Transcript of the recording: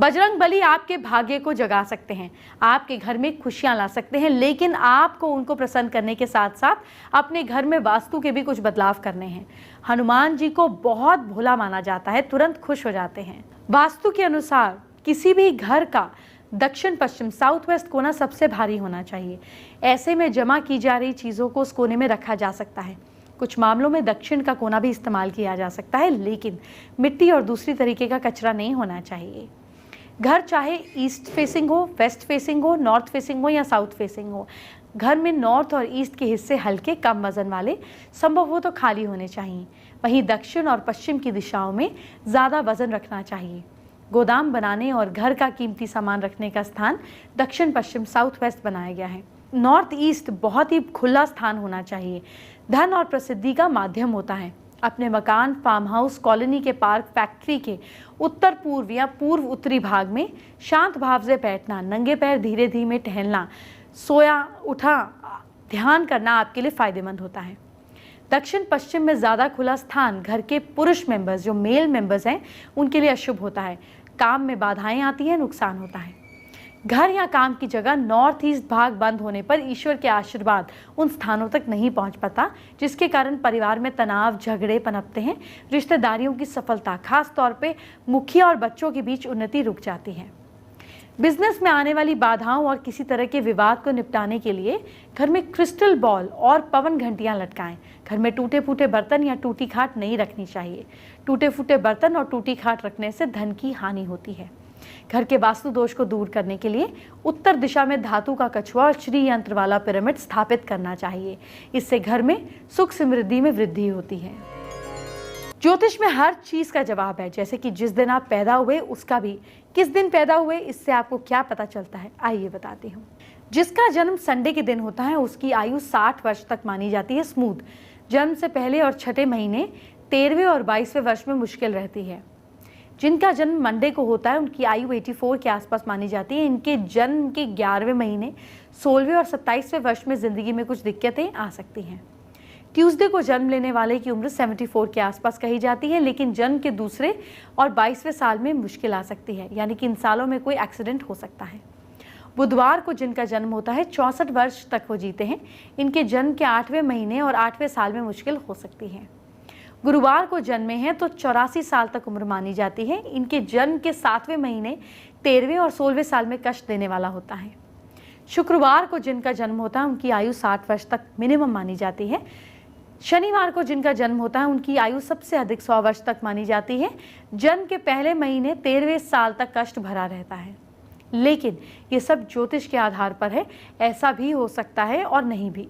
बजरंग बली आपके भाग्य को जगा सकते हैं, आपके घर में खुशियां ला सकते हैं, लेकिन आपको उनको प्रसन्न करने के साथ साथ अपने घर में वास्तु के भी कुछ बदलाव करने हैं। हनुमान जी को बहुत भोला माना जाता है, तुरंत खुश हो जाते हैं। वास्तु के अनुसार किसी भी घर का दक्षिण पश्चिम साउथ वेस्ट कोना सबसे भारी होना चाहिए। ऐसे में जमा की जा रही चीज़ों को उस कोने में रखा जा सकता है। कुछ मामलों में दक्षिण का कोना भी इस्तेमाल किया जा सकता है, लेकिन मिट्टी और दूसरी तरीके का कचरा नहीं होना चाहिए। घर चाहे ईस्ट फेसिंग हो, वेस्ट फेसिंग हो, नॉर्थ फेसिंग हो या साउथ फेसिंग हो, घर में नॉर्थ और ईस्ट के हिस्से हल्के कम वजन वाले, संभव हो तो खाली होने चाहिए। वहीं दक्षिण और पश्चिम की दिशाओं में ज़्यादा वजन रखना चाहिए। गोदाम बनाने और घर का कीमती सामान रखने का स्थान दक्षिण पश्चिम साउथ वेस्ट बनाया गया है। नॉर्थ ईस्ट बहुत ही खुला स्थान होना चाहिए। धन और प्रसिद्धि का माध्यम होता है। अपने मकान, फार्म हाउस, कॉलोनी के पार्क, फैक्ट्री के उत्तर पूर्व या पूर्व उत्तरी भाग में शांत भाव से बैठना, नंगे पैर धीरे धीरे टहलना, सोया उठा ध्यान करना आपके लिए फायदेमंद होता है। दक्षिण पश्चिम में ज़्यादा खुला स्थान घर के पुरुष मेंबर्स, जो मेल मेंबर्स हैं, उनके लिए अशुभ होता है। काम में बाधाएं आती हैं, नुकसान होता है। घर या काम की जगह नॉर्थ ईस्ट भाग बंद होने पर ईश्वर के आशीर्वाद उन स्थानों तक नहीं पहुंच पाता, जिसके कारण परिवार में तनाव, झगड़े पनपते हैं। रिश्तेदारियों की सफलता, खास तौर पे मुखिया और बच्चों के बीच उन्नति रुक जाती है। बिजनेस में आने वाली बाधाओं और किसी तरह के विवाद को निपटाने के लिए घर में क्रिस्टल बॉल और पवन घंटियां लटकाएं। घर में टूटे फूटे बर्तन या टूटी खाट नहीं रखनी चाहिए। टूटे फूटे बर्तन और टूटी खाट रखने से धन की हानि होती है। घर के वास्तु दोष को दूर करने के लिए उत्तर दिशा में धातु का कछुआ और श्री यंत्र वाला पिरामिड स्थापित करना चाहिए। इससे घर में सुख समृद्धि में वृद्धि होती है। ज्योतिष में हर चीज का जवाब है, जैसे कि जिस दिन आप पैदा हुए उसका भी। किस दिन पैदा हुए इससे आपको क्या पता चलता है, आइए बताती हूँ। जिसका जन्म संडे के दिन होता है उसकी आयु 60 वर्ष तक मानी जाती है स्मूथ। जन्म से पहले और छठे महीने 13वें और 22वें वर्ष में मुश्किल रहती है। जिनका जन्म मंडे को होता है उनकी आयु 84 के आसपास मानी जाती है। इनके जन्म के 11वें महीने 16वें और 27वें वर्ष में जिंदगी में कुछ दिक्कतें आ सकती हैं। ट्यूसडे को जन्म लेने वाले की उम्र 74 के आसपास कही जाती है, लेकिन जन्म के दूसरे और 22वें साल में मुश्किल आ सकती है, यानी कि इन सालों में कोई एक्सीडेंट हो सकता है। बुधवार को जिनका जन्म होता है 64 वर्ष तक वो जीते हैं। इनके जन्म के 8वें महीने और 8वें साल में मुश्किल हो सकती है। गुरुवार को जन्मे हैं तो 84 साल तक उम्र मानी जाती है। इनके जन्म के 7वें महीने 13वें और 16वें साल में कष्ट देने वाला होता है। शुक्रवार को जिनका जन्म होता है उनकी आयु 60 वर्ष तक मिनिमम मानी जाती है। शनिवार को जिनका जन्म होता है उनकी आयु सबसे अधिक 100 वर्ष तक मानी जाती है। जन्म के पहले महीने 13वें साल तक कष्ट भरा रहता है, लेकिन ये सब ज्योतिष के आधार पर है। ऐसा भी हो सकता है और नहीं भी।